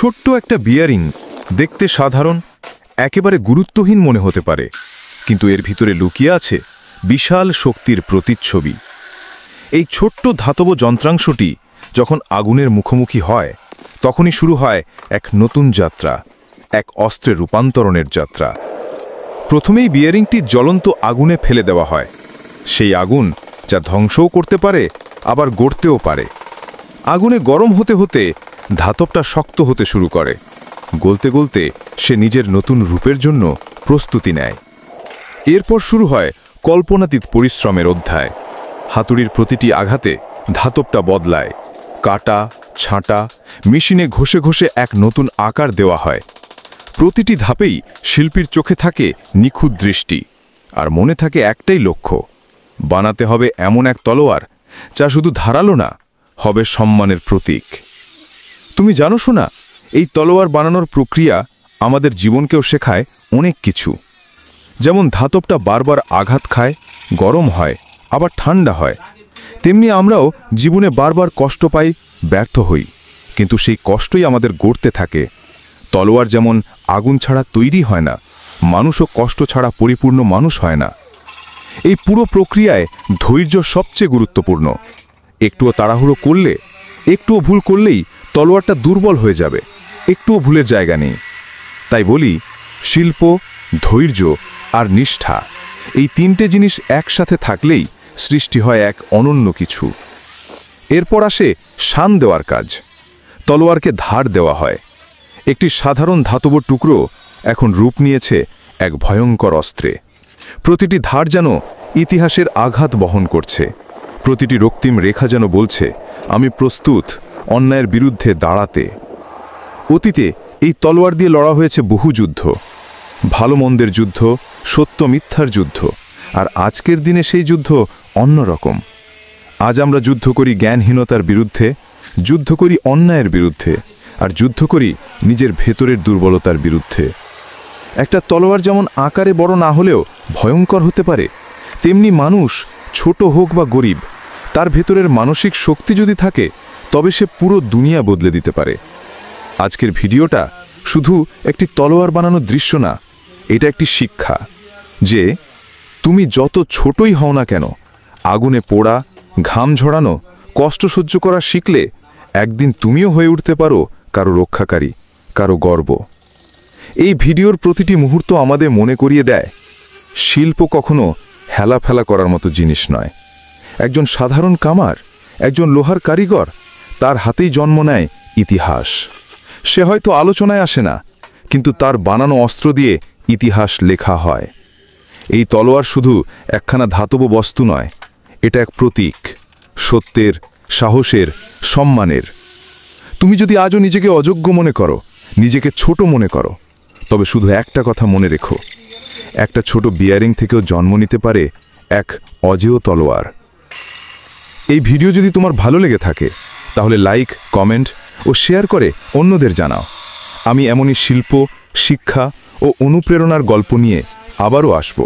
ছোট্ট একটা বিয়ারিং দেখতে সাধারণ, একেবারে গুরুত্বহীন মনে হতে পারে, কিন্তু এর ভিতরে লুকিয়ে আছে বিশাল শক্তির প্রতিচ্ছবি। এই ছোট্ট ধাতব যন্ত্রাংশটি যখন আগুনের মুখোমুখি হয়, তখনই শুরু হয় এক নতুন যাত্রা, এক অস্ত্রে রূপান্তরণের যাত্রা। প্রথমেই বিয়ারিংটি জ্বলন্ত আগুনে ফেলে দেওয়া হয়। সেই আগুন যা ধ্বংসও করতে পারে, আবার গড়তেও পারে। আগুনে গরম হতে হতে ধাতবটা শক্ত হতে শুরু করে। গলতে গলতে সে নিজের নতুন রূপের জন্য প্রস্তুতি নেয়। এরপর শুরু হয় কল্পনাতীত পরিশ্রমের অধ্যায়। হাতুড়ির প্রতিটি আঘাতে ধাতবটা বদলায়। কাটা, ছাঁটা, মেশিনে ঘষে ঘষে এক নতুন আকার দেওয়া হয়। প্রতিটি ধাপেই শিল্পীর চোখে থাকে নিখুঁত দৃষ্টি, আর মনে থাকে একটাই লক্ষ্য: বানাতে হবে এমন এক তলোয়ার যা শুধু ধারালো না, হবে সম্মানের প্রতীক। তুমি জানো শোনা, এই তলোয়ার বানানোর প্রক্রিয়া আমাদের জীবনকেও শেখায় অনেক কিছু। যেমন ধাতবটা বারবার আঘাত খায়, গরম হয়, আবার ঠান্ডা হয়, তেমনি আমরাও জীবনে বারবার কষ্ট পাই, ব্যর্থ হই, কিন্তু সেই কষ্টই আমাদের গড়তে থাকে। তলোয়ার যেমন আগুন ছাড়া তৈরি হয় না, মানুষও কষ্ট ছাড়া পরিপূর্ণ মানুষ হয় না। এই পুরো প্রক্রিয়ায় ধৈর্য সবচেয়ে গুরুত্বপূর্ণ। একটুও তাড়াহুড়ো করলে, একটুও ভুল করলেই তলোয়ারটা দুর্বল হয়ে যাবে, একটুও ভুলের জায়গা নেই। তাই বলি, শিল্প, ধৈর্য আর নিষ্ঠা, এই তিনটে জিনিস একসাথে থাকলেই সৃষ্টি হয় এক অনন্য কিছু। এরপর আসে শান দেওয়ার কাজ। তলোয়ারকে ধার দেওয়া হয়। একটি সাধারণ ধাতব টুকরো এখন রূপ নিয়েছে এক ভয়ঙ্কর অস্ত্রে। প্রতিটি ধার যেন ইতিহাসের আঘাত বহন করছে। প্রতিটি রক্তিম রেখা যেন বলছে, আমি প্রস্তুত অন্যায়ের বিরুদ্ধে দাঁড়াতে। অতীতে এই তলোয়ার দিয়ে লড়া হয়েছে বহু যুদ্ধ, ভালো মন্দের যুদ্ধ, সত্য মিথ্যার যুদ্ধ। আর আজকের দিনে সেই যুদ্ধ অন্যরকম। আজ আমরা যুদ্ধ করি জ্ঞানহীনতার বিরুদ্ধে, যুদ্ধ করি অন্যায়ের বিরুদ্ধে, আর যুদ্ধ করি নিজের ভেতরের দুর্বলতার বিরুদ্ধে। একটা তলোয়ার যেমন আকারে বড় না হলেও ভয়ঙ্কর হতে পারে, তেমনি মানুষ, ছোট হোক বা গরিব, তার ভেতরের মানসিক শক্তি যদি থাকে, তবে সে পুরো দুনিয়া বদলে দিতে পারে। আজকের ভিডিওটা শুধু একটি তলোয়ার বানানোর দৃশ্য না, এটা একটি শিক্ষা যে তুমি যত ছোটই হও না কেন, আগুনে পোড়া, ঘাম ঝরানো, কষ্ট সহ্য করা শিখলে একদিন তুমিও হয়ে উঠতে পারো কারো রক্ষাকারী, কারো গর্ব। এই ভিডিওর প্রতিটি মুহূর্ত আমাদের মনে করিয়ে দেয়, শিল্প কখনো হেলাফেলা করার মতো জিনিস নয়। একজন সাধারণ কামার, একজন লোহার কারিগর, তার হাতেই জন্ম নেয় ইতিহাস। সে হয়তো আলোচনায় আসে না, কিন্তু তার বানানো অস্ত্র দিয়ে ইতিহাস লেখা হয়। এই তলোয়ার শুধু একখানা ধাতব বস্তু নয়, এটা এক প্রতীক, সত্যের, সাহসের, সম্মানের। তুমি যদি আজও নিজেকে অযোগ্য মনে করো, নিজেকে ছোট মনে করো, তবে শুধু একটা কথা মনে রেখো, একটা ছোট বিয়ারিং থেকেও জন্ম নিতে পারে এক অজেয় তলোয়ার। এই ভিডিও যদি তোমার ভালো লেগে থাকে, তাহলে লাইক, কমেন্ট ও শেয়ার করে অন্যদের জানাও। আমি এমনই শিল্প, শিক্ষা ও অনুপ্রেরণার গল্প নিয়ে আবারও আসব।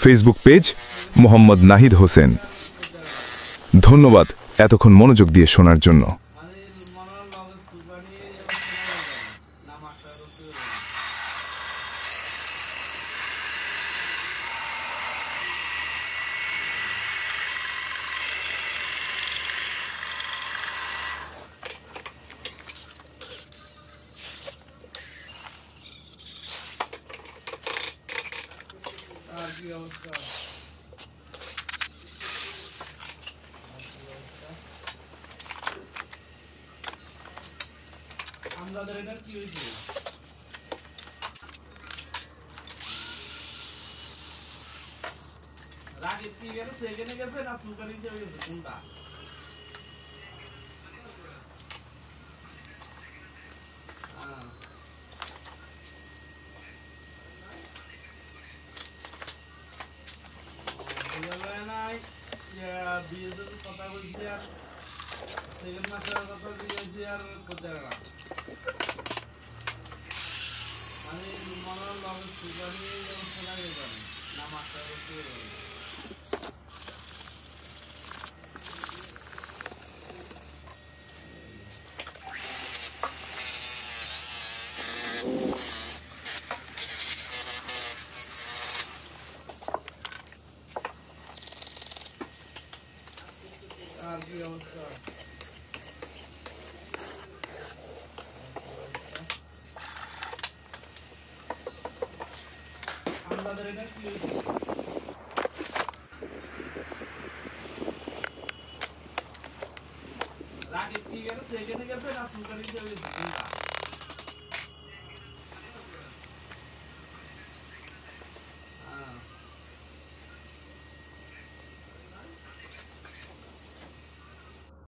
Facebook page Mohammad Nahid Hossain. ধন্যবাদ এতক্ষণ মনোযোগ দিয়ে শোনার জন্য। আমাদের এটা কি হয়েছে? রাগে কি গেল? সেখানে গেছে না সুকানিতে গেছে কোনটা? বিয়েদের কথা বলছি আর সেকেন্ড মাসের কথা দিয়েছি আর কোথায় মানে মনে লগে সুগানি যেমন শোনা যাবে না মাস্টার আর কি অবস্থা? আমাদের এটা কি রাগে কি গেল সেখানে গেছে না সুলতানি দেবে